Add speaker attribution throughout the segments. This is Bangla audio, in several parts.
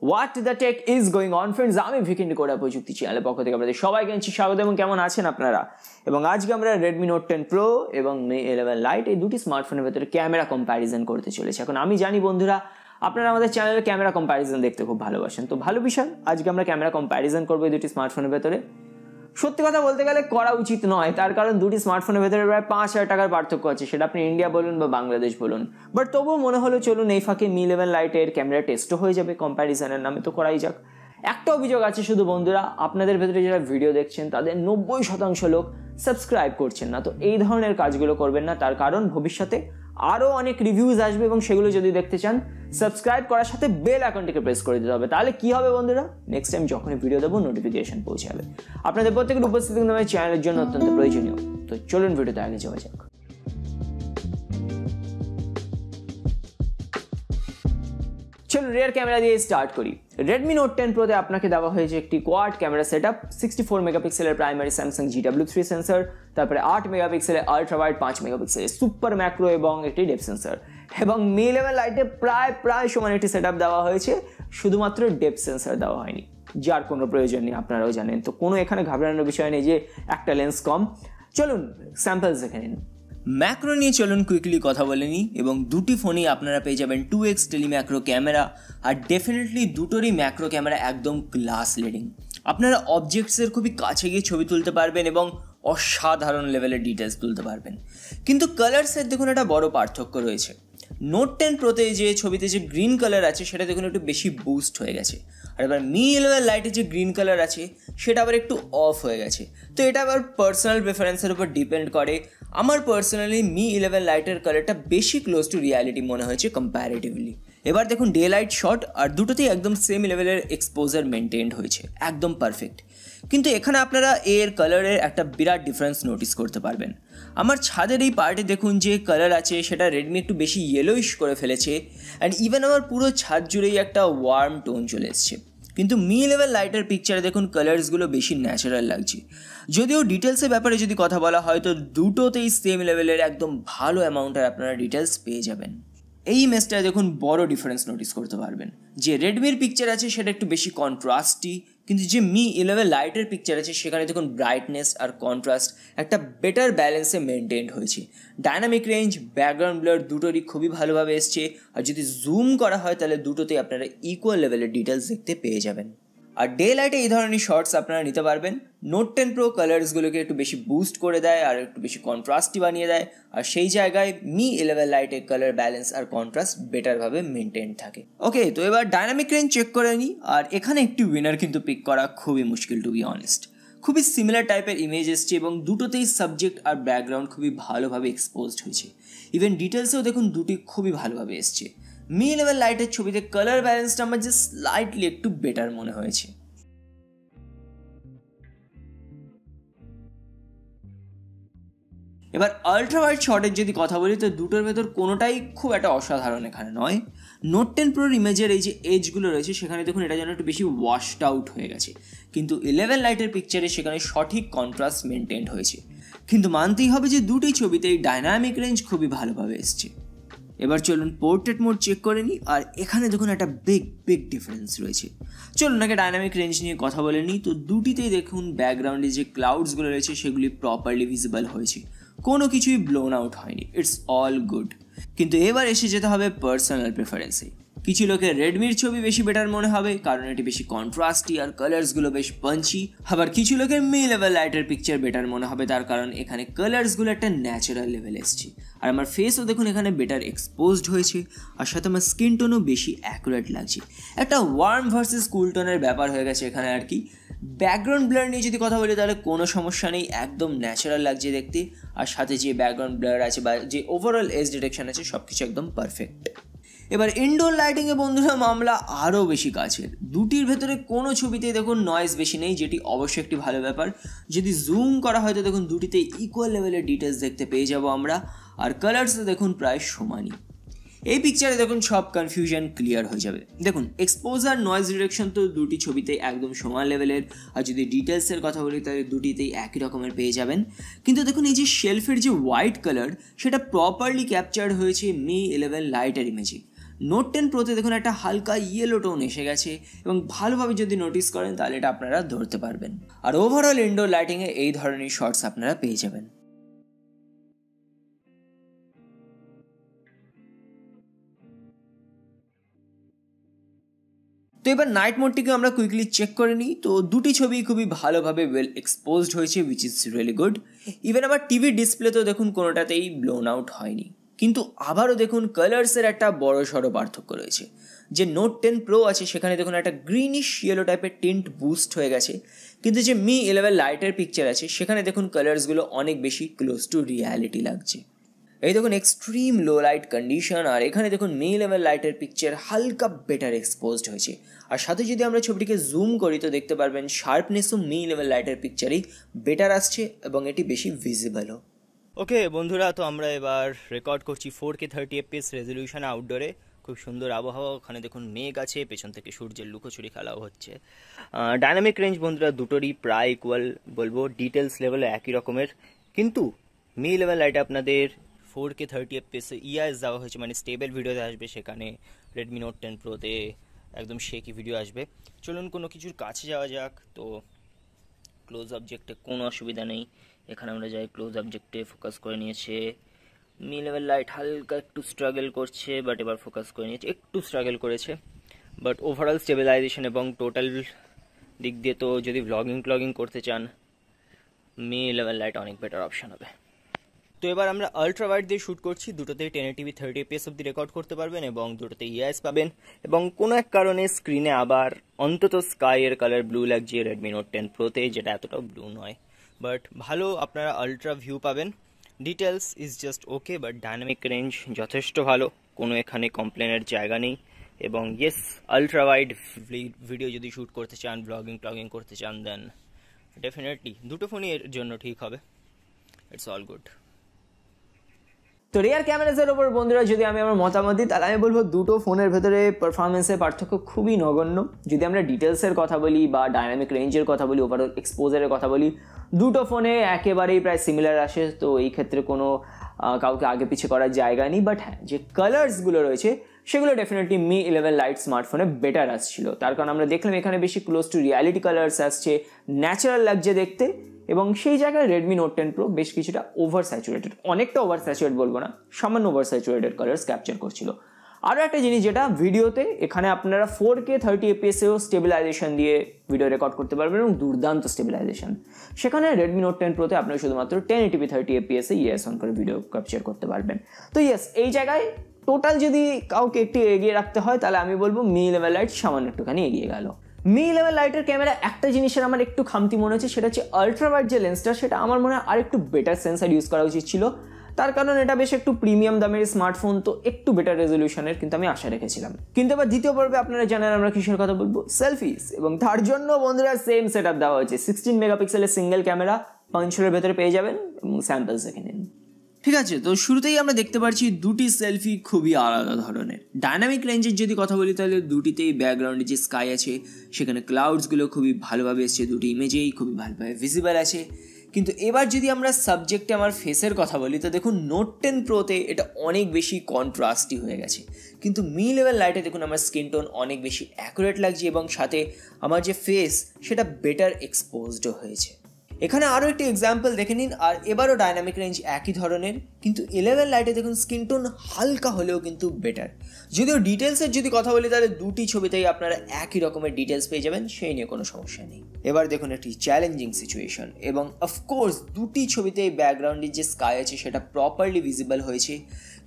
Speaker 1: What the tech is going on friends, আমি ভিকেন্ড কোডা প্রযুক্তি চ্যানেলের পক্ষ থেকে আপনাদের সবাইকে জানাচ্ছি স্বাগত এবং কেমন আছেন আপনারা। এবং আজকে আমরা রেডমি নোট 10 প্রো এবং Mi 11 লাইট এই দুটি স্মার্টফোনের ভেতরে ক্যামেরা কম্প্যারিজন করতে চলেছে। এখন আমি জানি বন্ধুরা আপনারা আমাদের চ্যানেলে ক্যামেরা কম্প্যারিজন দেখতে খুব ভালোবাসেন, তো ভালো বিষয় আজকে আমরা ক্যামেরা কম্প্যারিজন করবো এই দুটি স্মার্টফোনের ভেতরে। সত্যি কথা বলতে গেলে করা উচিত নয়, তার কারণ দুটি স্মার্টফোনের ভেতরে প্রায় 5,000 টাকার পার্থক্য আছে, সেটা আপনি ইন্ডিয়া বলুন বা বাংলাদেশ বলুন। বাট তবুও মনে হলো চলুন এই ফাঁকে Mi 11 লাইটের ক্যামেরা টেস্টও হয়ে যাবে, কম্প্যারিজনের নামে তো করাই যাক। একটা অভিযোগ আছে শুধু বন্ধুরা, আপনাদের ভেতরে যারা ভিডিও দেখছেন তাদের 90% লোক সাবস্ক্রাইব করছেন না। তো এই ধরনের কাজগুলো করবেন না, তার কারণ ভবিষ্যতে আরও অনেক রিভিউজ আসবে এবং সেগুলো যদি দেখতে চান সাবস্ক্রাইব করার সাথে বেল আইকনটিকে প্রেস করে দিতে হবে। তাহলে কি হবে বন্ধুরা, নেক্সট টাইম যখনই ভিডিও দেবো নোটিফিকেশন পৌঁছে যাবে। আপনাদের প্রত্যেকের উপস্থিতি কিন্তু আমার চ্যানেলের জন্য অত্যন্ত প্রয়োজনীয়। তো চলুন ভিডিওতে আগে যাওয়া যাক। চলুন রিয়ার ক্যামেরা দিয়ে স্টার্ট করি। রেডমি নোট 10 প্রোতে আপনাকে দেওয়া হয়েছে একটি কোয়াড ক্যামেরা সেটআপ, 64 মেগাপিক্সেলের প্রাইমারি স্যামসাং GW3 সেন্সর, তারপরে 8 মেগাপিক্সেলের আলট্রা ওয়াইড, 5 মেগাপিক্সেলের সুপার ম্যাক্রো এবং একটি ডেপথ সেন্সর। এবং Mi 11 লাইটে প্রায় সমান একটি সেটআপ দেওয়া হয়েছে, শুধুমাত্র ডেপথ সেন্সর দেওয়া হয়নি, যার কোনো প্রয়োজন নেই, আপনারাও জানেন। তো কোনো এখানে ঘাবড়ানোর বিষয় নেই যে একটা লেন্স কম। চলুন স্যাম্পলস দেখে নিন।
Speaker 2: ম্যাক্রো নিয়ে চলুন কুইকলি কথা বলে নিই। এবং দুটি ফোনেই আপনারা পেয়ে যাবেন 2x টেলিম্যাক্রো ক্যামেরা, আর ডেফিনেটলি দুটোরই ম্যাক্রো ক্যামেরা একদম ক্লাস লিডিং। আপনারা অবজেক্টসের খুবই কাছে গিয়ে ছবি তুলতে পারবেন এবং অসাধারণ লেভেলের ডিটেলস তুলতে পারবেন। কিন্তু কালারসের দেখুন একটা বড় পার্থক্য রয়েছে। নোট 10 প্রোতে যে ছবিতে যে গ্রিন কালার আছে সেটা দেখুন একটু বেশি বুস্ট হয়ে গেছে, আর এবার Mi 11 লাইটে যে গ্রিন কালার আছে সেটা আবার একটু অফ হয়ে গেছে। তো এটা আবার পার্সোনাল প্রেফারেন্সের উপর ডিপেন্ড করে। আমার পার্সোনালি Mi 11 লাইটের কালারটা বেশি ক্লোজ টু রিয়ালিটি মনে হয়েছে কম্প্যারেটিভলি। এবার দেখুন ডে লাইট শট আর দুটোতেই একদম সেম লেভেলের এক্সপোজার মেনটেন্ড হয়েছে, একদম পারফেক্ট। কিন্তু এখানে আপনারা এর কালারের একটা বিরাট ডিফারেন্স নোটিস করতে পারবেন। আমার ছাদের এই পার্টে দেখুন যে কালার আছে সেটা রেডমি একটু বেশি ইয়েলোইশ করে ফেলেছে, অ্যান্ড ইভেন আমার পুরো ছাদ জুড়েই একটা ওয়ার্ম টোন চলে এসছে। কিন্তু Mi 11 লাইটের পিকচারে দেখুন কালার্সগুলো বেশি ন্যাচারাল লাগছে। যদিও ডিটেলসের ব্যাপারে যদি কথা বলা হয় তো দুটোতেই সেম লেভেলের একদম ভালো অ্যামাউন্টের আপনারা ডিটেলস পেয়ে যাবেন। এই ইমেজটায় দেখুন বড় ডিফারেন্স নোটিস করতে পারবেন। যে রেডমির পিকচার আছে সেটা একটু বেশি কন্ট্রাস্টি, কিন্তু যে Mi 11 লাইটের পিকচার আছে সেখানে দেখুন ব্রাইটনেস আর কন্ট্রাস্ট একটা বেটার ব্যালেন্সে মেনটেন্ড হয়েছে। ডায়নামিক রেঞ্জ, ব্যাকগ্রাউন্ড ব্লার দুটোরই খুবই ভালোভাবে এসছে, আর যদি জুম করা হয় তাহলে দুটোতেই আপনারা ইকুয়াল লেভেলের ডিটেলস দেখতে পেয়ে যাবেন। আর ডে লাইটে এই ধরনের শর্টস আপনারা নিতে পারবেন। নোট 10 প্রো কালার্সগুলোকে একটু বেশি বুস্ট করে দেয় আর একটু বেশি কন্ট্রাস্টি বানিয়ে দেয়, আর সেই জায়গায় Mi 11 লাইটের কালার ব্যালেন্স আর কন্ট্রাস্ট বেটারভাবে মেনটেন থাকে। ওকে, তো এবার ডায়নামিক রেঞ্জ চেক করে নিই। আর এখানে একটি উইনার কিন্তু পিক করা খুবই মুশকিল, টু বি অনেস্ট। খুবই সিমিলার টাইপের ইমেজ এসছে এবং দুটোতেই সাবজেক্ট আর ব্যাকগ্রাউন্ড খুবই ভালোভাবে এক্সপোজড হয়েছে। ইভেন ডিটেলসেও দেখুন দুটি খুবই ভালোভাবে এসছে। Mi 11 লাইটের ছবিতে কালার ব্যালেন্সটা আমার যে স্লাইটলি একটু বেটার মনে হয়েছে। এবার আলট্রা ওয়াইড শটের যদি কথা বলি তো দুটোর ভেতর কোনোটাই খুব একটা অসাধারণ এখানে নয়। নোট 10 প্রোর ইমেজের এই যে এজগুলো রয়েছে সেখানে দেখুন এটা যেন একটু বেশি ওয়াশড আউট হয়ে গেছে, কিন্তু 11 লাইটের পিকচারে সেখানে সঠিক কন্ট্রাস্ট মেনটেন হয়েছে। কিন্তু মানতেই হবে যে দুটি ছবিতেই ডায়নামিক রেঞ্জ খুবই ভালোভাবে এসছে। এবার চলুন পোর্ট্রেট মোড চেক করে নিই, আর এখানে দেখুন একটা বিগ ডিফারেন্স রয়েছে। চলুন আগে ডায়নামিক রেঞ্জ নিয়ে কথা বলে নিই। তো দুটিতেই দেখুন ব্যাকগ্রাউন্ডে যে ক্লাউডসগুলো রয়েছে সেগুলি প্রপারলি ভিজিবল হয়েছে, কোনো কিছুই ব্লোন আউট হয়নি, ইটস অল গুড। কিন্তু এবার এসে যেতে হবে পার্সোনাল প্রেফারেন্সে। কিছু লোকের রেডমির ছবি বেশি বেটার মনে হবে কারণ এটি বেশি কন্ট্রাস্টি আর কালার্সগুলো বেশ পাঞ্চি। আবার কিছু লোকের Mi 11 লাইটের পিকচার বেটার মনে হবে, তার কারণ এখানে কালার্সগুলো একটা ন্যাচারাল লেভেল এসছে। আর আমার ফেসও দেখুন এখানে বেটার এক্সপোজড হয়েছে, আর সাথে আমার স্কিন টোনও বেশি অ্যাকুরেট লাগছে। একটা ওয়ার্ম ভার্সেস কুল টোনের ব্যাপার হয়ে গেছে এখানে আর কি। ব্যাকগ্রাউন্ড ব্লার নিয়ে যদি কথা বলি তাহলে কোনো সমস্যা নেই, একদম ন্যাচারাল লাগছে দেখতে। আর সাথে যে ব্যাকগ্রাউন্ড ব্লার আছে বা যে ওভারঅল এজ ডিটেকশন আছে সব কিছু একদম পারফেক্ট। এবার ইনডোর লাইটিংয়ে বন্ধুরা মামলা আরও বেশি কাছের। দুটির ভেতরে কোনো ছবিতেই দেখুন নয়েজ বেশি নেই, যেটি অবশ্যই একটি ভালো ব্যাপার। যদি জুম করা হয় তো দেখুন দুটিতেই ইকুয়াল লেভেলের ডিটেলস দেখতে পেয়ে যাব আমরা, আর কালার্সও দেখুন প্রায় সমানই। এই পিকচারে দেখুন সব কনফিউশন ক্লিয়ার হয়ে যাবে। দেখুন এক্সপোজার নয়েজ ডিরেকশন তো দুটি ছবিতেই একদম সমান লেভেলের, আর যদি ডিটেলসের কথা বলি তাহলে দুটিতেই একই রকমের পেয়ে যাবেন। কিন্তু দেখুন এই যে শেলফের যে হোয়াইট কালার সেটা প্রপারলি ক্যাপচার হয়েছে Mi 11 লাইটের ইমেজে। নোট 10 প্রোতে দেখুন একটা হালকা ইয়েলো টোন এসে গেছে এবং ভালোভাবে যদি নোটিস করেন তাহলে এটা আপনারা ধরতে পারবেন। আর ওভারঅল ইনডোর লাইটিংয়ে এই ধরনের শটস আপনারা পেয়ে যাবেন। তো এবার নাইট মোডটিকে আমরা কুইকলি চেক করে নিই। তো দুটি ছবি খুবই ভালোভাবে ওয়েল এক্সপোজড হয়েছে, which is really good. Even আবার টিভি ডিসপ্লেতেও দেখুন কোনোটাতেই ব্লোন আউট হয়নি। কিন্তু আবারও দেখুন কালার্সের একটা বড় সড়ো পার্থক্য রয়েছে। যে নোট 10 প্রো আছে সেখানে দেখুন একটা গ্রিনিশ ইয়েলো টাইপের টিন্ট বুস্ট হয়ে গেছে, কিন্তু যে মি 11 লাইটের পিকচার আছে সেখানে দেখুন কালার্সগুলো অনেক বেশি ক্লোজ টু রিয়ালিটি লাগছে। এই দেখুন এক্সট্রিম লো লাইট কন্ডিশন, আর এখানে দেখুন মি 11 লাইটের পিকচার হালকা বেটার এক্সপোজড হয়েছে। আর সাথে যদি আমরা ছবিটিকে জুম করি তো দেখতে পারবেন শার্পনেসও মি 11 লাইটের পিকচারেই বেটার আসছে এবং এটি বেশি ভিজিবলও।
Speaker 3: ওকে বন্ধুরা, তো আমরা এবার রেকর্ড করছি 4K 30 FPS রেজলিউশন আউটডোরে। খুব সুন্দর আবহাওয়া, ওখানে দেখুন মেঘ আছে, পেছন থেকে সূর্যের লুকোচুরি খেলাও হচ্ছে। ডাইনামিক রেঞ্জ বন্ধুরা দুটোরই প্রায় ইকুয়াল বলবো, ডিটেলস লেভেলে একই রকমের, কিন্তু মি 11 লাইটে আপনাদের 4K 30 FPS ইআইএস দেওয়া হয়েছে, মানে স্টেবল ভিডিওতে আসবে। সেখানে রেডমি নোট 10 প্রোতে একদম শেকি ভিডিও আসবে। চলুন কোনো কিছুর কাছে যাওয়া যাক। তো ক্লোজ অবজেক্টে কোনো অসুবিধা নেই, এখানে আমরা যাই ক্লোজ অবজেক্টে, ফোকাস করে নিয়েছে। মি 11 লাইট হালকা একটু স্ট্রাগল করছে, বাট এবার ফোকাস করে নিয়েছে, একটু স্ট্রাগল করেছে, বাট ওভারঅল স্টেবিলাইজেশন এবং টোটাল দিক দিয়ে তো যদি ব্লগিং করতে চান মি 11 লাইট অনেক বেটার অপশান হবে। তো এবার আমরা আলট্রা ওয়াইড দিয়ে শ্যুট করছি, দুটোতেই 1080p 30 fps অব্দি রেকর্ড করতে পারবেন এবং দুটোতে ইআইএস পাবেন। এবং কোনো এক কারণে স্ক্রিনে আবার অন্তত স্কাইয়ের কালার ব্লু লাগছে রেডমি নোট 10 প্রোতে, যেটা এতটাও ব্লু নয়, বাট ভালো আপনারা আলট্রা ভিউ পাবেন। Details is just okay, but dynamic range যথেষ্ট ভালো, কোনো এখানে কমপ্লেনের জায়গা নেই। এবং ইয়েস, আলট্রা ওয়াইড ভিডিও যদি শ্যুট করতে চান, ব্লগিং করতে চান, দেন ডেফিনেটলি দুটো ফোনই এর জন্য ঠিক হবে। It's all good.
Speaker 1: তো রিয়ার ক্যামেরাসের ওপর বন্ধুরা যদি আমি আমার মতামত দিই তাহলে আমি বলবো দুটো ফোনের ভেতরে পারফরমেন্সের পার্থক্য খুবই নগণ্য। যদি আমরা ডিটেলসের কথা বলি বা ডাইনামিক রেঞ্জের কথা বলি, ওভারঅল এক্সপোজারের কথা বলি, দুটো ফোনে একেবারেই প্রায় সিমিলার আসে। তো এই ক্ষেত্রে কোনো কাউকে আগে পিছে করার জায়গা নেই। বাট হ্যাঁ, যে কালার্সগুলো রয়েছে সেগুলো ডেফিনেটলি মি 11 লাইট স্মার্টফোনে বেটার আসছিল। তার কারণ আমরা দেখলাম এখানে বেশি ক্লোজ টু রিয়ালিটি কালার্স আসছে, ন্যাচারাল লাগছে দেখতে। এবং সেই জায়গায় রেডমি নোট 10 প্রো বেশ কিছুটা ওভার স্যাচুরেটেড, অনেকটা ওভার স্যাচুরেট বলবো না, সামান্য ওভার স্যাচুরেটেড কালার্স ক্যাপচার করছিল। আরও একটা জিনিস যেটা ভিডিওতে, এখানে আপনারা 4K 30 fps-এও স্টেবিলাইজেশন দিয়ে ভিডিও রেকর্ড করতে পারবেন এবং দুর্দান্ত স্টেবিলাইজেশন। সেখানে রেডমি নোট 10 প্রোতে আপনারা শুধুমাত্র 1080p 30 fps-এ ইএস অন করে ভিডিও ক্যাপচার করতে পারবেন। তো ইয়েস, এই জায়গায় টোটাল যদি কাউকে একটু এগিয়ে রাখতে হয় তাহলে আমি বলবো মি 11 লাইট সামান্য একটুখানি এগিয়ে গেল। মি 11 লাইটের ক্যামেরা একটা জিনিসের আমার একটু খামতি মনে হচ্ছে, সেটা হচ্ছে আলট্রা ওয়াইড যে লেন্সটা, সেটা আমার মনে হয় আর একটু বেটার সেন্সার ইউজ করা উচিত ছিল। তার কারণ এটা বেশ একটু প্রিমিয়াম দামের স্মার্টফোন, তো একটু বেটার রেজলিউশনের কিন্তু আমি আশা রেখেছিলাম। কিন্তু এবার দ্বিতীয় পর্বে আপনারা জানেন আমরা কিসের কথা বলবো, সেলফিস। এবং তার জন্য বন্ধুরা সেম সেট আপ দেওয়া হয়েছে, 16 মেগাপিক্সেলের সিঙ্গেল ক্যামেরা পাঞ্চের ভেতরে পেয়ে যাবেন এবং স্যাম্পলস দেখে নিন।
Speaker 2: ঠিক আছে, তো শুরুতেই আমরা দেখতে পাচ্ছি দুটি সেলফি খুবই আলাদা ধরনের। ডাইনামিক রেঞ্জের যদি কথা বলি তাহলে দুটিতেই ব্যাকগ্রাউন্ডে যে স্কাই আছে সেখানে ক্লাউডসগুলো খুবই ভালোভাবে এসছে, দুটি ইমেজেই খুবই ভালোভাবে ভিজিবল আছে। কিন্তু এবার যদি আমরা সাবজেক্টে আমার ফেসের কথা বলি তো দেখুন নোট 10 প্রোতে এটা অনেক বেশি কন্ট্রাস্টি হয়ে গেছে, কিন্তু মি 11 লাইটে দেখুন আমার স্কিন টোন অনেক বেশি অ্যাকুরেট লাগছে এবং সাথে আমার যে ফেস সেটা বেটার এক্সপোজডও হয়েছে। এখানে আরও একটি এক্সাম্পল দেখে নিন। আর এবারও ডাইনামিক রেঞ্জ একই ধরনের, কিন্তু 11 লাইটে দেখুন স্কিন টোন হালকা হলেও কিন্তু বেটার। যদিও ডিটেলসের যদি কথা বলি তাহলে দুটি ছবিতেই আপনারা একই রকমের ডিটেলস পেয়ে যাবেন, সেই নিয়ে কোনো সমস্যা নেই। এবার দেখুন একটি চ্যালেঞ্জিং সিচুয়েশন, এবং অফকোর্স দুটি ছবিতেই ব্যাকগ্রাউন্ডের যে স্কাই আছে সেটা প্রপারলি ভিজিবল হয়েছে,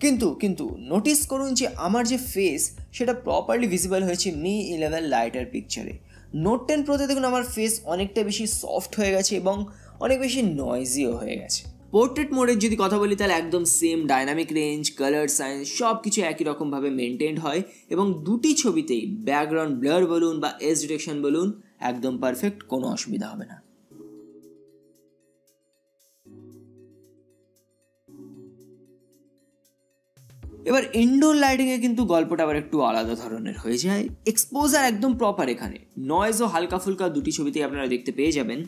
Speaker 2: কিন্তু নোটিস করুন যে আমার যে ফেস সেটা প্রপারলি ভিজিবল হয়েছে মি 11 লাইটের পিকচারে। নোট 10 প্রোতে দেখুন আমার ফেস অনেকটা বেশি সফট হয়ে গেছে এবং অনেক বেশি নয়েজিও হয়ে গেছে। পোর্ট্রেট মোডের যদি কথা বলি তাহলে একদম same dynamic range, colour science সব কিছু একই রকমভাবে মেনটেন্ড হয় এবং দুটি ছবিতেই ব্যাকগ্রাউন্ড ব্লার বলুন বা এজ ডিটেকশন বলুন একদম পারফেক্ট, কোনো অসুবিধা হবে না। এবার ইনডোর লাইটিংয়ে কিন্তু গল্পটা আবার একটু আলাদা ধরনের হয়ে যায়। এক্সপোজার একদম প্রপার, এখানে নয়েজও হালকা ফুলকা দুটি ছবিতেই আপনারা দেখতে পেয়ে যাবেন।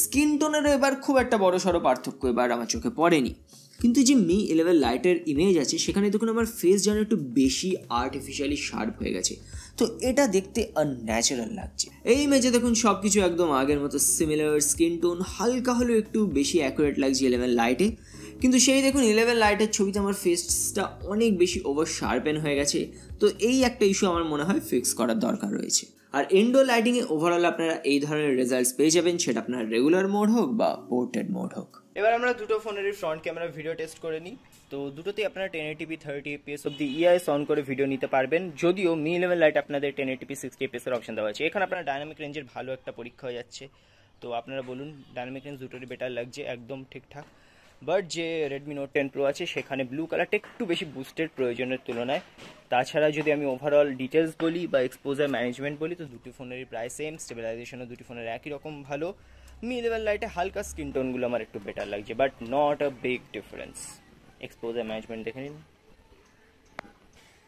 Speaker 2: স্কিন টোনেরও এবার খুব একটা বড় সড়ো পার্থক্য এবার আমার চোখে পড়েনি। কিন্তু যে মি 11 লাইটের ইমেজ আছে সেখানে দেখুন আমার ফেস যেন একটু বেশি আর্টিফিশিয়ালি শার্প হয়ে গেছে, তো এটা দেখতে আনন্যাচারাল লাগছে। এই ইমেজে দেখুন সব কিছু একদম আগের মতো সিমিলার, স্কিন টোন হালকা হলেও একটু বেশি অ্যাকুরেট লাগছে 11 লাইটে। কিন্তু সেই দেখুন 11 লাইটের ছবিতে আমার ফেসটা অনেক বেশি ওভার শার্পেন হয়ে গেছে, তো এই একটা ইস্যু আমার মনে হয় ফিক্স করার দরকার রয়েছে। আর ইনডোর লাইটিংয়ে ওভারঅল আপনারা এই ধরনের রেজাল্টস পেয়ে যাবেন, সেটা আপনার রেগুলার মোড হোক বা পোর্ট্রেট মোড হোক।
Speaker 3: এবার আমরা দুটো ফোনেরই ফ্রন্ট ক্যামেরা ভিডিও টেস্ট করে নিই। তো দুটোতেই আপনারা 1080p 30fps অব্দি ইআইএস অন করে ভিডিও নিতে পারবেন, যদিও মি 11 লাইট আপনাদের 1080p 60fps এর অপশন দেওয়া আছে। এখানে আপনার ডাইনামিক রেঞ্জের ভালো একটা পরীক্ষা হয়ে যাচ্ছে, তো আপনারা বলুন ডাইনামিক রেঞ্জ দুটোরই বেটার লাগছে, একদম ঠিকঠাক। বাট যে রেডমি নোট 10 প্রো আছে সেখানে ব্লু কালারটা একটু বেশি বুস্টেড প্রয়োজনের তুলনায়। তাছাড়া যদি আমি ওভারঅল ডিটেলস বলি বা এক্সপোজার ম্যানেজমেন্ট বলি, তো দুটি ফোনেরই প্রায় সেম, স্টেবিলাইজেশনও দুটি ফোনের একই রকম ভালো। মি 11 লাইটে হালকা স্কিন টোনগুলো আমার একটু বেটার লাগছে, but not a big difference. Exposure management দেখে নিন।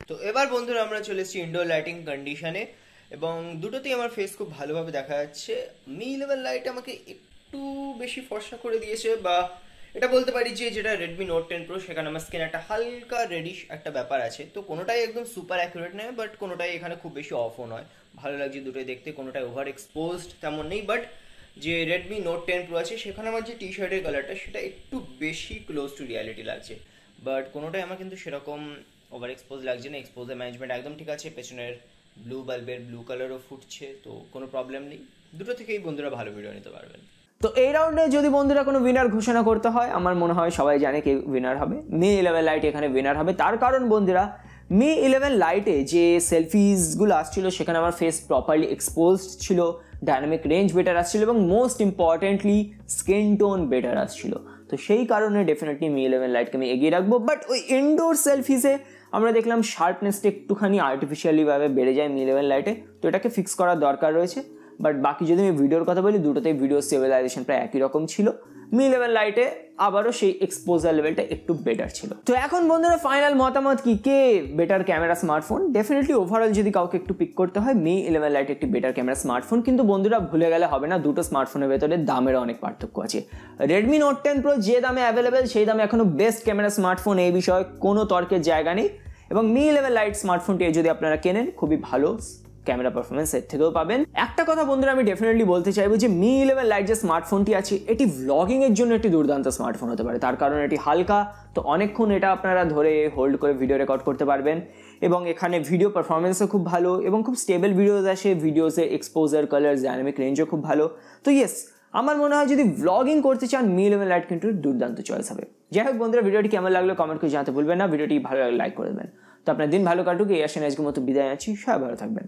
Speaker 3: তো এবার বন্ধুরা আমরা চলে এসেছি ইনডোর লাইটিং কন্ডিশনে, এবং দুটোতেই আমার ফেস খুব ভালোভাবে দেখা যাচ্ছে। মি 11 লাইট আমাকে একটু বেশি ফর্সা করে দিয়েছে, বা এটা বলতে পারি যে যেটা রেডমি নোট 10 প্রো সেখানে আমার স্কিন একটা হালকা রেডিশ একটা ব্যাপার আছে। তো কোনোটাই একদম সুপার অ্যাকুরেট নয়, বাট কোনোটাই এখানে খুব বেশি অফও নয়, ভালো লাগছে দুটোই দেখতে। কোনোটাই ওভার এক্সপোজড তেমন নেই, বাট যে রেডমি নোট 10 প্রো আছে সেখানে আমার যে টি শার্টের কালারটা সেটা একটু বেশি ক্লোজ টু রিয়ালিটি লাগছে, বাট কোনোটাই আমার কিন্তু সেরকম ওভার এক্সপোজ লাগছে না। এক্সপোজার ম্যানেজমেন্ট একদম ঠিক আছে, পেছনের ব্লু বাল্বের ব্লু কালারও ফুটছে, তো কোনো প্রবলেম নেই। দুটো থেকেই বন্ধুরা ভালো ভিডিও নিতে পারবেন।
Speaker 1: তো এই রাউন্ডে যদি বন্ধুরা কোনো উইনার ঘোষণা করতে হয়, আমার মনে হয় সবাই জানে কে উইনার হবে। মি 11 লাইট এখানে উইনার হবে, তার কারণ বন্ধুরা মি 11 লাইটে যে সেলফিসগুলো আসছিল সেখানে আমার ফেস প্রপারলি এক্সপোজড ছিল, ডাইনামিক রেঞ্জ বেটার আসছিল, এবং most importantly skin tone better আসছিল। তো সেই কারণে ডেফিনেটলি মি 11 লাইটকে আমি এগিয়ে রাখবো। বাট ওই ইনডোর সেলফিসে আমরা দেখলাম শার্পনেসটা একটুখানি আর্টিফিশিয়ালিভাবে বেড়ে যায় মি 11 লাইটে, তো এটাকে ফিক্স করার দরকার রয়েছে। বাট বাকি যদি আমি ভিডিওর কথা বলি, দুটোতেই ভিডিও স্টেবিলাইজেশন প্রায় একই রকম ছিল। মি 11 লাইটে আবারও সেই এক্সপোজার লেভেলটা একটু বেটার ছিল। তো এখন বন্ধুরা ফাইনাল মতামত কি, কে better camera smartphone? Definitely overall যদি কাউকে একটু পিক করতে হয়, মি 11 লাইট একটি বেটার ক্যামেরা স্মার্টফোন। কিন্তু বন্ধুরা ভুলে গেলে হবে না, দুটো স্মার্টফোনের ভেতরে দামের অনেক পার্থক্য আছে। রেডমি নোট 10 প্রো যে দামে অ্যাভেলেবেল সেই দামে এখনো বেস্ট ক্যামেরা স্মার্টফোন, এই বিষয়ে কোনো তর্কের জায়গা নেই। এবং মি 11 লাইট স্মার্টফোনটি যদি আপনারা কেনেন, খুবই ভালো ক্যামেরা পারফরমেন্স এর থেকেও পাবেন। একটা কথা বন্ধুরা আমি ডেফিনেটলি বলতে চাইবো যে মি 11 লাইট যে স্মার্টফোনটি আছে এটি ভ্লগিং এর জন্য একটি দুর্দান্ত স্মার্টফোন হতে পারে, তার কারণ এটি হালকা, তো অনেকক্ষণ এটা আপনারা ধরে হোল্ড করে ভিডিও রেকর্ড করতে পারবেন। এবং এখানে ভিডিও পারফরমেন্সও খুব ভালো এবং খুব স্টেবল ভিডিওস আসে, ভিডিওসে এক্সপোজার, কালার, ডাইনামিক রেঞ্জও খুব ভালো। তো ইয়েস, আমার মনে হয় যদি ভ্লগিং করতে চান মি 11 লাইট কিন্তু দুর্দান্ত চয়েস হবে। যাই হোক বন্ধুরা, ভিডিওটি কেমন লাগলো কমেন্ট করে জানাতে ভুলবেন না, ভিডিওটি ভালো লাগলে লাইক করে দেবেন। তো আপনার দিন ভালো কাটুক, এই আসেন আজকের মতো বিদায় আছি, সবাই ভালো থাকবেন।